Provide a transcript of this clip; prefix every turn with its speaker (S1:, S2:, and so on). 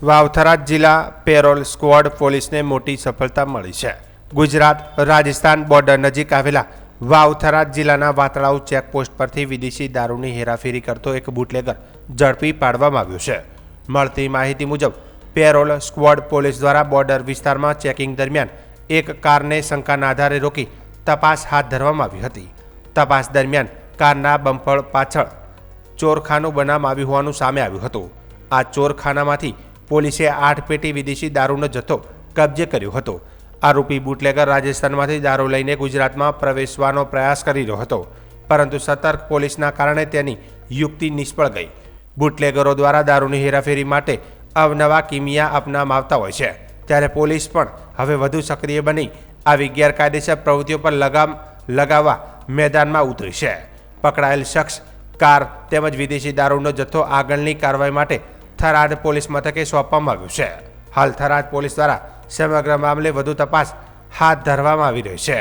S1: વાવથરા જિલ્લા parole squad પોલીસને મોટી સફળતા મળી છે। ગુજરાત રાજસ્થાન બોર્ડર નજીક આવેલા વાવથરા જિલ્લાના વાતળાવ ચેકપોસ્ટ પરથી વિદેશી દારૂની હેરાફેરી કરતો એક બુટલેગર ઝડપી પાડવામાં આવ્યો છે। મળતી માહિતી મુજબ પેરોલ સ્ક્વોડ પોલીસ દ્વારા બોર્ડર વિસ્તારમાં ચેકિંગ દરમિયાન એક કારને શંકાના આધારે રોકી તપાસ હાથ ધરવામાં આવી હતી। તપાસ દરમિયાન કારના બમ્પર પાછળ ચોરખાનું બનાવવામાં આવ્યું હોવાનું સામે આવ્યું હતું। આ ચોરખાનામાંથી પોલીસે 8 પેટી વિદેશી દારૂનો જથ્થો કબજે કર્યો હતો। આરોપી બુટલેગર રાજસ્થાનમાંથી દારૂ લઈને ગુજરાતમાં પ્રવેશવાનો પ્રયાસ કરી રહ્યો હતો, પરંતુ સતર્ક પોલીસના કારણે તેની યુક્તિ નિષ્ફળ ગઈ। બુટલેગરો દ્વારા દારૂની હેરાફેરી માટે અવનવા કિમિયા અપનાવવામાં આવતા હોય છે, ત્યારે પોલીસ પણ હવે વધુ સક્રિય બની આવી ગેરકાયદેસર પ્રવૃત્તિઓ પર લગામ લગાવવા મેદાનમાં ઉતરી છે। પકડાયેલ શખ્સ, કાર તેમજ વિદેશી દારૂનો જથ્થો આગળની કાર્યવાહી માટે થરાદ પોલીસ મથકે સોંપવામાં આવ્યું છે। હાલ થરાદ પોલીસ દ્વારા સમગ્ર મામલે વધુ તપાસ હાથ ધરવામાં આવી રહી છે।